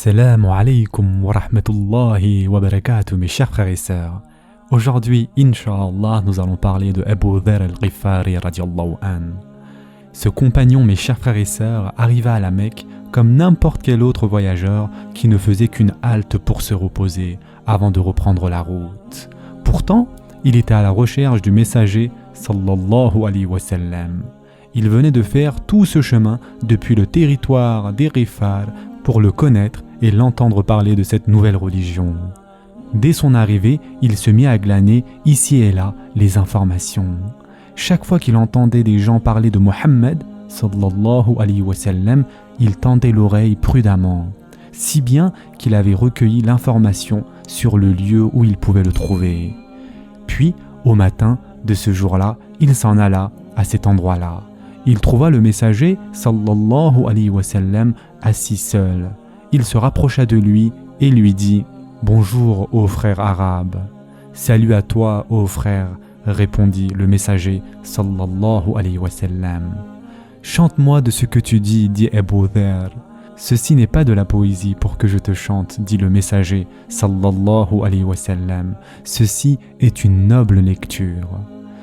Assalamu alaikum wa rahmatullahi wa barakatuh, mes chers frères et sœurs. Aujourd'hui, Inch'Allah, nous allons parler de Abu Dharr al-Ghifari radiallahu an. Ce compagnon, mes chers frères et sœurs, arriva à la Mecque comme n'importe quel autre voyageur qui ne faisait qu'une halte pour se reposer avant de reprendre la route. Pourtant, il était à la recherche du messager sallallahu alayhi wa sallam. Il venait de faire tout ce chemin depuis le territoire des Ghifar pour le connaître et l'entendre parler de cette nouvelle religion. Dès son arrivée, il se mit à glaner ici et là les informations. Chaque fois qu'il entendait des gens parler de Mohammed, sallallahu alayhi wa sallam, il tendait l'oreille prudemment, si bien qu'il avait recueilli l'information sur le lieu où il pouvait le trouver. Puis, au matin de ce jour-là, il s'en alla à cet endroit-là. Il trouva le messager, sallallahu alayhi wa sallam, assis seul. Il se rapprocha de lui et lui dit « Bonjour, ô frère arabe !»« Salut à toi, ô frère !» répondit le messager, sallallahu alayhi wa sallam. « Chante-moi de ce que tu dis, dit Abu Dharr. »« Ceci n'est pas de la poésie pour que je te chante, dit le messager, sallallahu alayhi wa sallam. Ceci est une noble lecture. »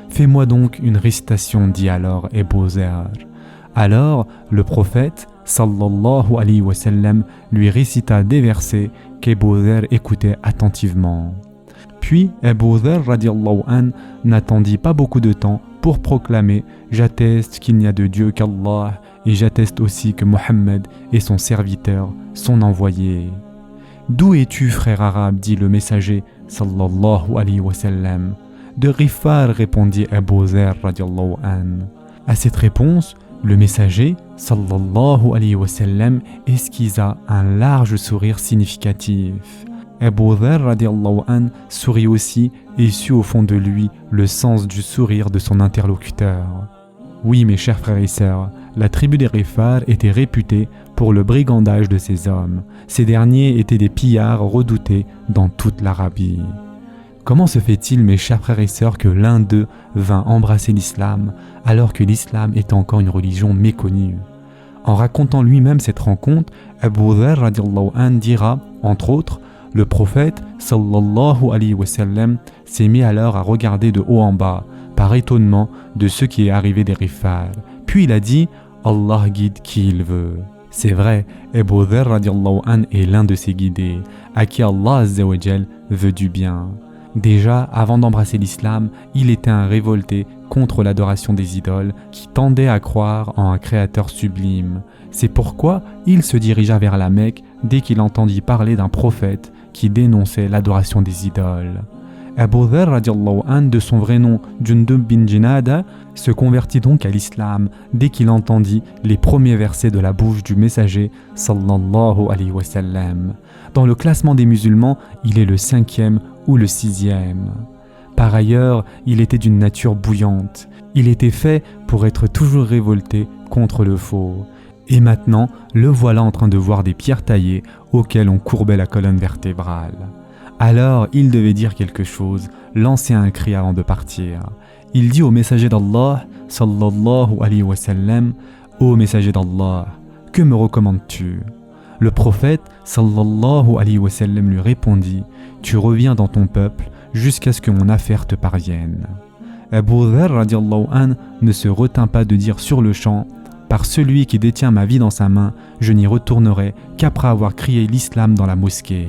Fais-moi donc une récitation, dit alors Abu Dharr. Alors le prophète, sallallahu alayhi wa sallam, lui récita des versets qu'Abu Dharr écoutait attentivement. Puis Abu Dharr radiallahu an n'attendit pas beaucoup de temps pour proclamer « J'atteste qu'il n'y a de Dieu qu'Allah et j'atteste aussi que Mohammed est son serviteur, son envoyé. » « D'où es-tu, frère arabe ?» dit le messager, sallallahu alayhi wa sallam. « De Ghifar » répondit Abu Dharr radiallahu an. À cette réponse, le messager, sallallahu alayhi wa sallam, esquissa un large sourire significatif. Abu Dharr radiallahu an sourit aussi et sut au fond de lui le sens du sourire de son interlocuteur. Oui, mes chers frères et sœurs, la tribu des Ghifar était réputée pour le brigandage de ces hommes. Ces derniers étaient des pillards redoutés dans toute l'Arabie. Comment se fait-il, mes chers frères et sœurs, que l'un d'eux vint embrasser l'islam alors que l'islam est encore une religion méconnue? En racontant lui-même cette rencontre, Abu Dharr radiallahu an dira, entre autres, le prophète sallallahu alayhi wa sallam s'est mis alors à regarder de haut en bas, par étonnement de ce qui est arrivé des Ghifar. Puis il a dit, Allah guide qui il veut. C'est vrai, Abu Dharr radiallahu an est l'un de ces guidés, à qui Allah azza wa jal veut du bien. Déjà, avant d'embrasser l'islam, il était un révolté contre l'adoration des idoles qui tendait à croire en un créateur sublime. C'est pourquoi il se dirigea vers la Mecque dès qu'il entendit parler d'un prophète qui dénonçait l'adoration des idoles. Abu Dharr radiallahu an, de son vrai nom Jundub bin Jinada, se convertit donc à l'islam dès qu'il entendit les premiers versets de la bouche du messager sallallahu alayhi wa sallam. Dans le classement des musulmans, il est le 5e ou le 6e. Par ailleurs, il était d'une nature bouillante. Il était fait pour être toujours révolté contre le faux. Et maintenant, le voilà en train de voir des pierres taillées auxquelles on courbait la colonne vertébrale. Alors, il devait dire quelque chose, lancer un cri avant de partir. Il dit au messager d'Allah, sallallahu alayhi wa sallam, « Ô messager d'Allah, que me recommandes-tu » Le prophète, sallallahu alayhi wa sallam, lui répondit, « Tu reviens dans ton peuple jusqu'à ce que mon affaire te parvienne. » Abu Dharr radiallahu an ne se retint pas de dire sur le champ, « Par celui qui détient ma vie dans sa main, je n'y retournerai qu'après avoir crié l'islam dans la mosquée. »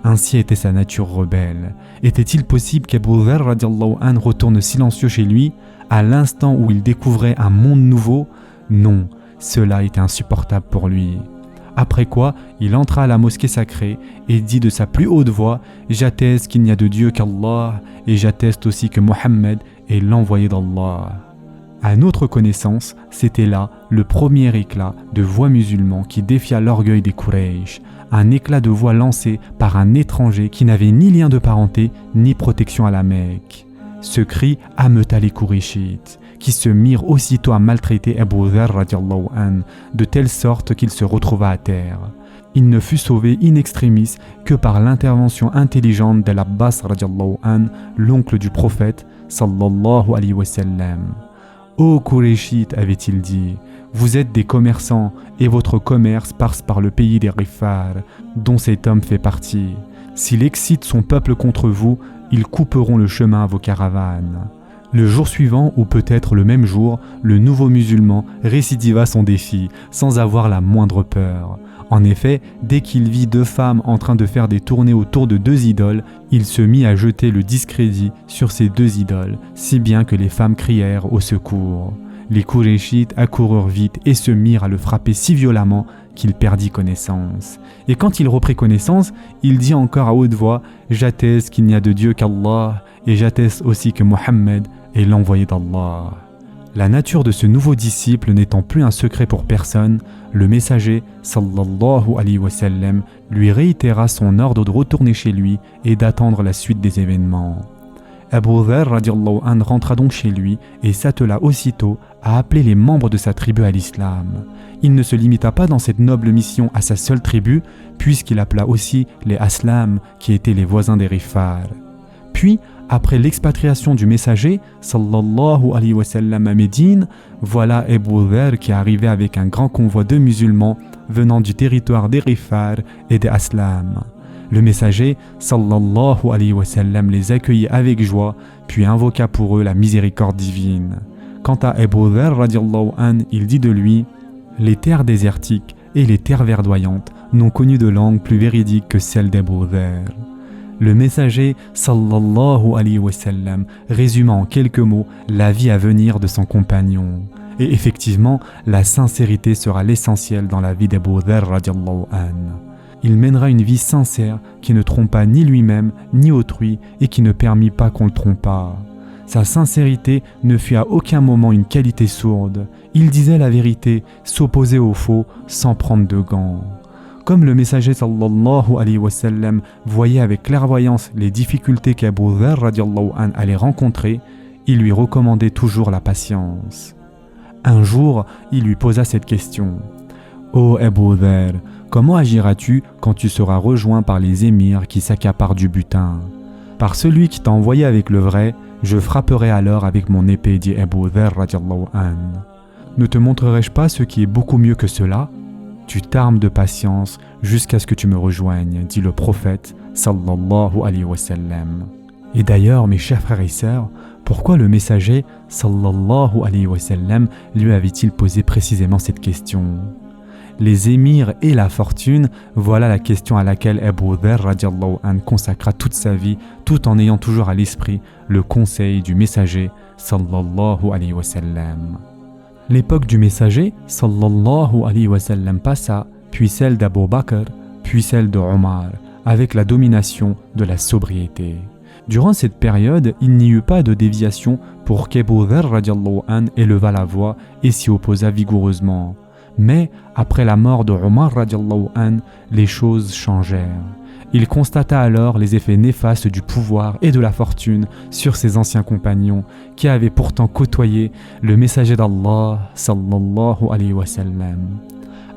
Ainsi était sa nature rebelle. Était-il possible qu'Abu Dharr radiallahu an retourne silencieux chez lui à l'instant où il découvrait un monde nouveau? Non, cela était insupportable pour lui. Après quoi, il entra à la mosquée sacrée et dit de sa plus haute voix « J'atteste qu'il n'y a de Dieu qu'Allah et j'atteste aussi que Mohammed est l'envoyé d'Allah. » À notre connaissance, c'était là le premier éclat de voix musulman qui défia l'orgueil des Quraysh, un éclat de voix lancé par un étranger qui n'avait ni lien de parenté ni protection à la Mecque. Ce cri ameuta les Qurayshites, qui se mirent aussitôt à maltraiter Abu Dharr radiallahu an, de telle sorte qu'il se retrouva à terre. Il ne fut sauvé in extremis que par l'intervention intelligente d'Al-Abbas radiallahu an, l'oncle du prophète sallallahu alayhi wa sallam. Ô Qurayshites, avait-il dit, vous êtes des commerçants et votre commerce passe par le pays des Ghifar, dont cet homme fait partie. S'il excite son peuple contre vous, ils couperont le chemin à vos caravanes. Le jour suivant, ou peut-être le même jour, le nouveau musulman récidiva son défi, sans avoir la moindre peur. En effet, dès qu'il vit 2 femmes en train de faire des tournées autour de 2 idoles, il se mit à jeter le discrédit sur ces 2 idoles, si bien que les femmes crièrent au secours. Les Qurayshites accoururent vite et se mirent à le frapper si violemment qu'il perdit connaissance. Et quand il reprit connaissance, il dit encore à haute voix « J'atteste qu'il n'y a de Dieu qu'Allah, et j'atteste aussi que Mohammed est l'envoyé d'Allah. » La nature de ce nouveau disciple n'étant plus un secret pour personne, le messager, sallallahu alayhi wa sallam, lui réitéra son ordre de retourner chez lui et d'attendre la suite des événements. Abu Dharr radiallahu anhu rentra donc chez lui et s'attela aussitôt à appeler les membres de sa tribu à l'islam. Il ne se limita pas dans cette noble mission à sa seule tribu, puisqu'il appela aussi les Aslam, qui étaient les voisins des Ghifar. Puis, après l'expatriation du messager, sallallahu alayhi wa sallam, à Médine, voilà Abu Dharr qui arrivait avec un grand convoi de musulmans venant du territoire des Ghifar et des Aslam. Le messager, sallallahu alayhi wa sallam, les accueillit avec joie, puis invoqua pour eux la miséricorde divine. Quant à Abu Dharr radiallahu anhu, il dit de lui « Les terres désertiques et les terres verdoyantes n'ont connu de langue plus véridique que celle d'Abu Dharr. » Le messager, sallallahu alayhi wa sallam, résuma en quelques mots la vie à venir de son compagnon. Et effectivement, la sincérité sera l'essentiel dans la vie d'Abu Dharr radiallahu anhu. Il mènera une vie sincère qui ne trompa ni lui-même ni autrui et qui ne permit pas qu'on le trompât. Sa sincérité ne fut à aucun moment une qualité sourde. Il disait la vérité, s'opposait au faux sans prendre de gants. Comme le messager sallallahu alayhi wa sallam voyait avec clairvoyance les difficultés qu'Abu Dharr radiallahu anhu allait rencontrer, il lui recommandait toujours la patience. Un jour, il lui posa cette question. « Ô Abu Dharr, comment agiras-tu quand tu seras rejoint par les émirs qui s'accaparent du butin ? Par celui qui t'a envoyé avec le vrai, je frapperai alors avec mon épée, dit Abu Dharr radiallahu anhu. Ne te montrerai-je pas ce qui est beaucoup mieux que cela ? Tu t'armes de patience jusqu'à ce que tu me rejoignes, dit le prophète sallallahu alayhi wa sallam. Et d'ailleurs, mes chers frères et sœurs, pourquoi le messager sallallahu alayhi wa sallam lui avait-il posé précisément cette question ? Les émirs et la fortune, voilà la question à laquelle Abu Dharr radiallahu anhu consacra toute sa vie, tout en ayant toujours à l'esprit le conseil du messager sallallahu alayhi wa sallam. L'époque du messager sallallahu alayhi wa sallam passa, puis celle d'Abu Bakr, puis celle de Omar, avec la domination de la sobriété. Durant cette période, il n'y eut pas de déviation pour qu'Abu Dharr radiallahu anhu éleva la voix et s'y opposa vigoureusement. Mais après la mort de Omar radiallahu anhu, les choses changèrent. Il constata alors les effets néfastes du pouvoir et de la fortune sur ses anciens compagnons qui avaient pourtant côtoyé le messager d'Allah sallallahu alayhi wa sallam.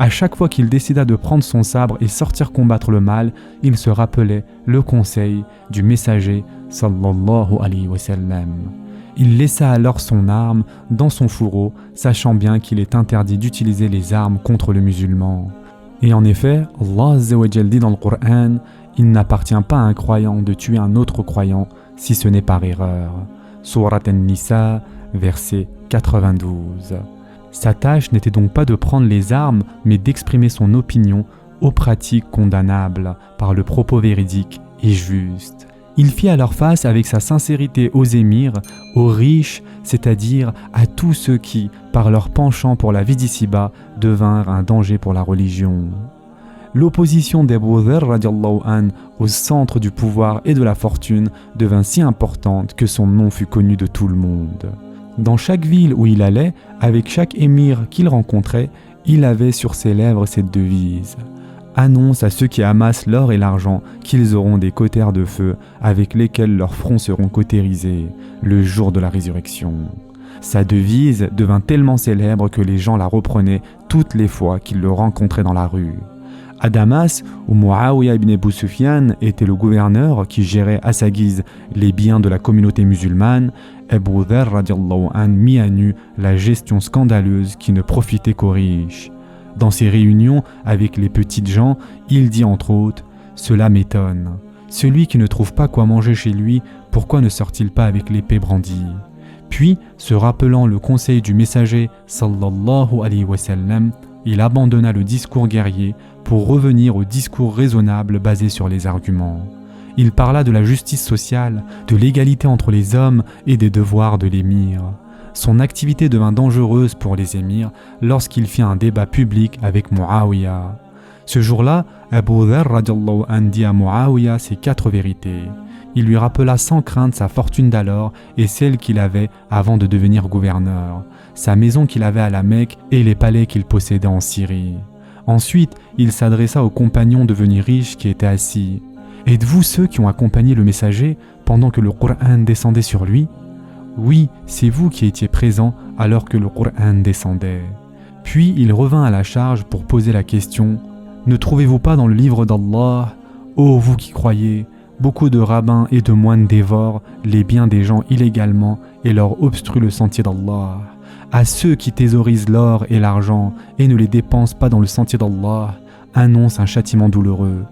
À chaque fois qu'il décida de prendre son sabre et sortir combattre le mal, il se rappelait le conseil du messager sallallahu alayhi wa sallam. Il laissa alors son arme dans son fourreau, sachant bien qu'il est interdit d'utiliser les armes contre le musulman. Et en effet, Allah Azza wa Jal dit dans le Coran, « Il n'appartient pas à un croyant de tuer un autre croyant si ce n'est par erreur. » Surat An-Nisa, verset 92. Sa tâche n'était donc pas de prendre les armes, mais d'exprimer son opinion aux pratiques condamnables par le propos véridique et juste. Il fit alors face avec sa sincérité aux émirs, aux riches, c'est-à-dire à tous ceux qui, par leur penchant pour la vie d'ici-bas, devinrent un danger pour la religion. L'opposition d'Abu Dharr radiallahu anhu au centre du pouvoir et de la fortune devint si importante que son nom fut connu de tout le monde. Dans chaque ville où il allait, avec chaque émir qu'il rencontrait, il avait sur ses lèvres cette devise. Annonce à ceux qui amassent l'or et l'argent qu'ils auront des cautères de feu avec lesquels leurs fronts seront cautérisés le jour de la résurrection. Sa devise devint tellement célèbre que les gens la reprenaient toutes les fois qu'ils le rencontraient dans la rue. À Damas, où Muawiyah ibn Abu Sufyan était le gouverneur qui gérait à sa guise les biens de la communauté musulmane, Abu Dharr radiallahu anh mit à nu la gestion scandaleuse qui ne profitait qu'aux riches. Dans ses réunions avec les petites gens, il dit entre autres « Cela m'étonne. Celui qui ne trouve pas quoi manger chez lui, pourquoi ne sort-il pas avec l'épée brandie ?» Puis, se rappelant le conseil du messager sallallahu alayhi wa sallam, il abandonna le discours guerrier pour revenir au discours raisonnable basé sur les arguments. Il parla de la justice sociale, de l'égalité entre les hommes et des devoirs de l'émir. Son activité devint dangereuse pour les émirs lorsqu'il fit un débat public avec Muawiyah. Ce jour-là, Abu Dharr radiallahu anh dit à Muawiyah ses 4 vérités. Il lui rappela sans crainte sa fortune d'alors et celle qu'il avait avant de devenir gouverneur, sa maison qu'il avait à la Mecque et les palais qu'il possédait en Syrie. Ensuite, il s'adressa aux compagnons devenus riches qui étaient assis. « Êtes-vous ceux qui ont accompagné le messager pendant que le Coran descendait sur lui ?» « Oui, c'est vous qui étiez présents alors que le Coran descendait. » Puis il revint à la charge pour poser la question « Ne trouvez-vous pas dans le livre d'Allah, ô vous qui croyez, beaucoup de rabbins et de moines dévorent les biens des gens illégalement et leur obstruent le sentier d'Allah. À ceux qui thésaurisent l'or et l'argent et ne les dépensent pas dans le sentier d'Allah, annonce un châtiment douloureux.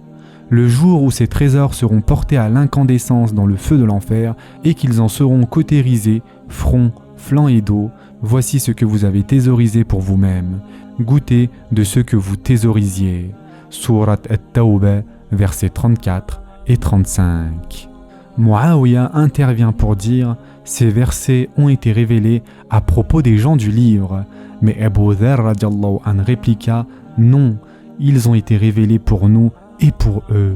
Le jour où ces trésors seront portés à l'incandescence dans le feu de l'enfer et qu'ils en seront cautérisés, front, flanc et dos, voici ce que vous avez thésaurisé pour vous-même. Goûtez de ce que vous thésaurisiez. Surat At-Tawbah, versets 34 et 35. Muawiyah intervient pour dire « Ces versets ont été révélés à propos des gens du livre ». Mais Abu Dharr radiallahu anh répliqua « Non, ils ont été révélés pour nous et pour eux ».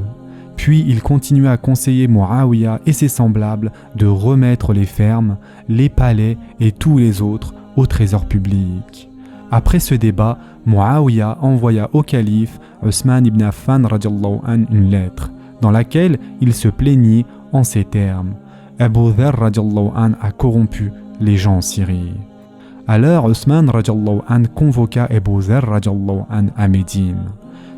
Puis il continua à conseiller Muawiyah et ses semblables de remettre les fermes, les palais et tous les autres au trésor public. Après ce débat, Muawiyah envoya au calife Othman ibn Affan radiallahu anh une lettre dans laquelle il se plaignit en ces termes « Abu Dharr radiallahu anh a corrompu les gens en Syrie ». Alors Othman radiallahu anh convoqua Abu Dharr radiallahu anh à Médine.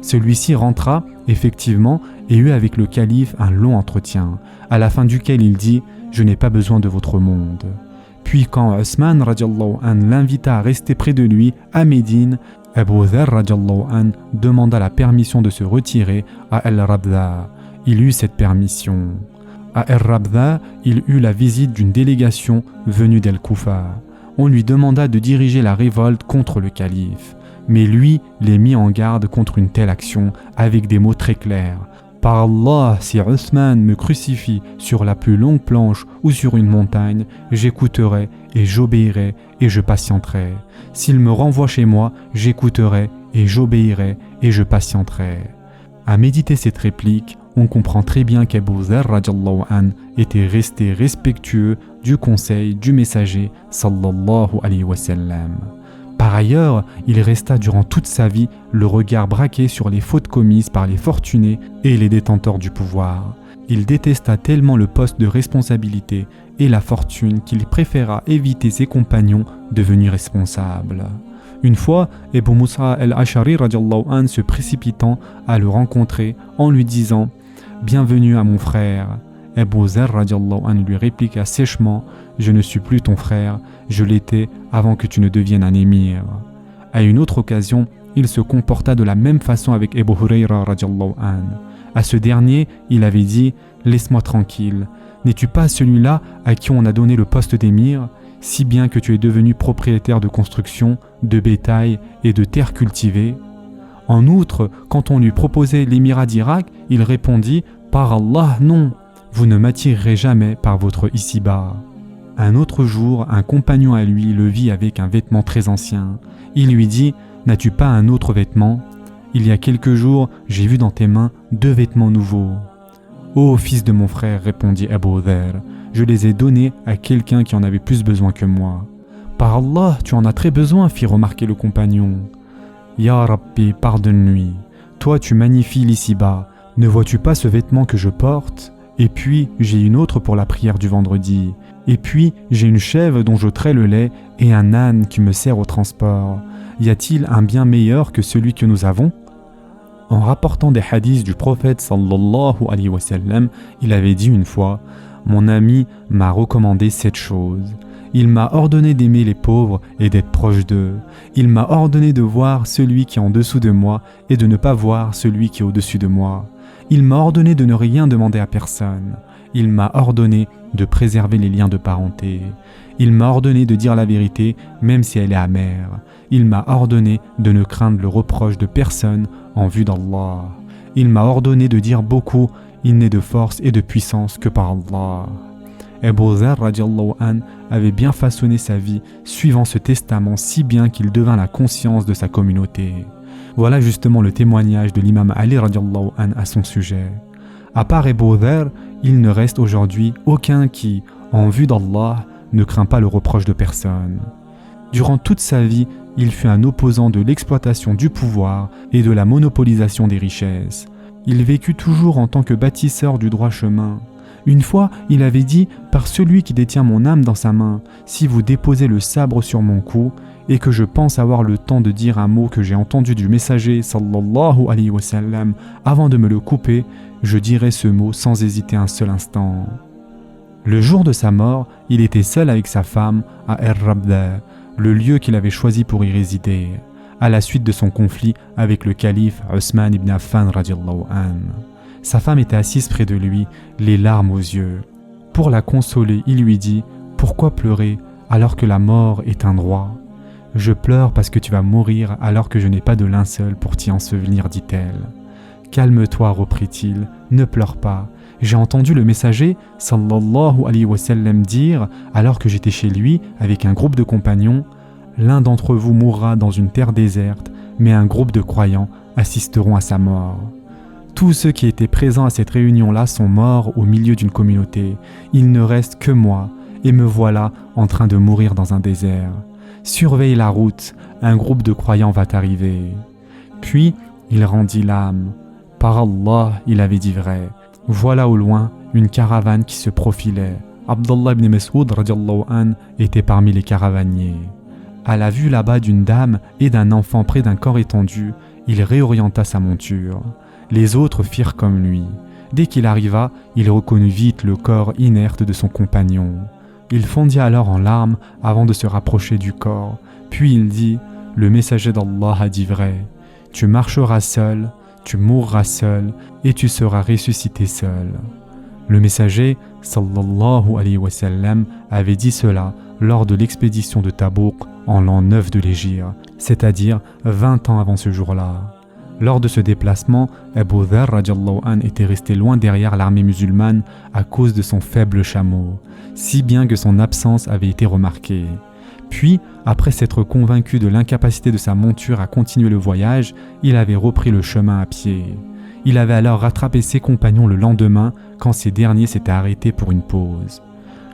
Celui-ci rentra, effectivement, et eut avec le calife un long entretien, à la fin duquel il dit « Je n'ai pas besoin de votre monde ». Puis quand Othman radiallahu anh l'invita à rester près de lui à Médine, Abu Dharr radiallahu anh demanda la permission de se retirer à El-Rabda. Il eut cette permission. À El-Rabda, il eut la visite d'une délégation venue d'El-Koufa. On lui demanda de diriger la révolte contre le calife. Mais lui les mit en garde contre une telle action avec des mots très clairs. Par Allah, si Othman me crucifie sur la plus longue planche ou sur une montagne, j'écouterai et j'obéirai et je patienterai. S'il me renvoie chez moi, j'écouterai et j'obéirai et je patienterai. À méditer cette réplique, on comprend très bien qu'Abu Dharr radiallahu anh était resté respectueux du conseil du messager sallallahu alayhi wa sallam. Par ailleurs, il resta durant toute sa vie le regard braqué sur les fautes commises par les fortunés et les détenteurs du pouvoir. Il détesta tellement le poste de responsabilité et la fortune qu'il préféra éviter ses compagnons devenus responsables. Une fois, Abu Musa al-Ash'ari radiallahu anh se précipitant à le rencontrer en lui disant « Bienvenue à mon frère ». Abu Dharr radiallahu anh lui répliqua sèchement « Je ne suis plus ton frère, je l'étais avant que tu ne deviennes un émir ». À une autre occasion, il se comporta de la même façon avec Abu Hurayra radiallahu anh. À ce dernier, il avait dit « Laisse-moi tranquille, n'es-tu pas celui-là à qui on a donné le poste d'émir, si bien que tu es devenu propriétaire de constructions, de bétail et de terres cultivées ?» En outre, quand on lui proposait l'émirat d'Irak, il répondit « Par Allah, non, vous ne m'attirerez jamais par votre ici-bas. » Un autre jour, un compagnon à lui le vit avec un vêtement très ancien. Il lui dit « N'as-tu pas un autre vêtement ? Il y a quelques jours, j'ai vu dans tes mains 2 vêtements nouveaux. »« Ô fils de mon frère, répondit Abu Dharr, je les ai donnés à quelqu'un qui en avait plus besoin que moi. »« Par Allah, tu en as très besoin, fit remarquer le compagnon. »« Ya Rabbi, pardonne-lui. Toi, tu magnifies l'ici-bas. Ne vois-tu pas ce vêtement que je porte ? Et puis, j'ai une autre pour la prière du vendredi. Et puis, j'ai une chèvre dont je trais le lait et un âne qui me sert au transport. Y a-t-il un bien meilleur que celui que nous avons ? En rapportant des hadiths du prophète sallallahu alayhi wa sallam, il avait dit une fois « Mon ami m'a recommandé 7 choses. Il m'a ordonné d'aimer les pauvres et d'être proche d'eux. Il m'a ordonné de voir celui qui est en dessous de moi et de ne pas voir celui qui est au-dessus de moi. Il m'a ordonné de ne rien demander à personne. Il m'a ordonné de préserver les liens de parenté. Il m'a ordonné de dire la vérité même si elle est amère. Il m'a ordonné de ne craindre le reproche de personne en vue d'Allah. Il m'a ordonné de dire beaucoup, il n'est de force et de puissance que par Allah. » Abu Dharr radiallahu an avait bien façonné sa vie suivant ce testament si bien qu'il devint la conscience de sa communauté. Voilà justement le témoignage de l'imam Ali radiallahu an à son sujet. À part Abu Dharr, il ne reste aujourd'hui aucun qui, en vue d'Allah, ne craint pas le reproche de personne. Durant toute sa vie, il fut un opposant de l'exploitation du pouvoir et de la monopolisation des richesses. Il vécut toujours en tant que bâtisseur du droit chemin. Une fois, il avait dit « Par celui qui détient mon âme dans sa main, si vous déposez le sabre sur mon cou, et que je pense avoir le temps de dire un mot que j'ai entendu du messager sallallahu alayhi wa sallam avant de me le couper, je dirai ce mot sans hésiter un seul instant. » Le jour de sa mort, il était seul avec sa femme à Ar-Rabda, le lieu qu'il avait choisi pour y résider, à la suite de son conflit avec le calife Othman ibn Affan radiallahu an. Sa femme était assise près de lui, les larmes aux yeux. Pour la consoler, il lui dit « Pourquoi pleurer alors que la mort est un droit ? Je pleure parce que tu vas mourir alors que je n'ai pas de linceul pour t'y ensevelir, dit-elle. Calme-toi, reprit-il, ne pleure pas. J'ai entendu le messager, sallallahu alayhi wa sallam, dire, alors que j'étais chez lui avec un groupe de compagnons, l'un d'entre vous mourra dans une terre déserte, mais un groupe de croyants assisteront à sa mort. Tous ceux qui étaient présents à cette réunion-là sont morts au milieu d'une communauté. Il ne reste que moi, et me voilà en train de mourir dans un désert. Surveille la route, un groupe de croyants va t'arriver. Puis, il rendit l'âme. Par Allah, il avait dit vrai. Voilà au loin une caravane qui se profilait. Abdullah ibn Mas'ud radiallahu an était parmi les caravaniers. À la vue là-bas d'une dame et d'un enfant près d'un corps étendu, il réorienta sa monture. Les autres firent comme lui. Dès qu'il arriva, il reconnut vite le corps inerte de son compagnon. Il fondit alors en larmes avant de se rapprocher du corps. Puis il dit « Le messager d'Allah a dit vrai. Tu marcheras seul, tu mourras seul et tu seras ressuscité seul. » Le messager, sallallahu alayhi wa sallam, avait dit cela lors de l'expédition de Tabouk en l'an 9 de l'Hégire, c'est-à-dire 20 ans avant ce jour-là. Lors de ce déplacement, Abu Dharr radiallahu an était resté loin derrière l'armée musulmane à cause de son faible chameau, si bien que son absence avait été remarquée. Puis, après s'être convaincu de l'incapacité de sa monture à continuer le voyage, il avait repris le chemin à pied. Il avait alors rattrapé ses compagnons le lendemain quand ces derniers s'étaient arrêtés pour une pause.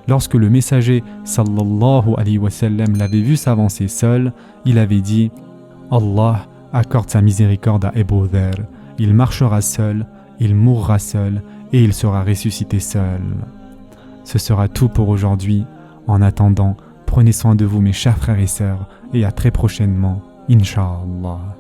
Lorsque le messager sallallahu alayhi wa sallam l'avait vu s'avancer seul, il avait dit « Allah accorde sa miséricorde à Abu Dharr. Il marchera seul, il mourra seul et il sera ressuscité seul. » Ce sera tout pour aujourd'hui. En attendant, prenez soin de vous mes chers frères et sœurs et à très prochainement, Inch'Allah.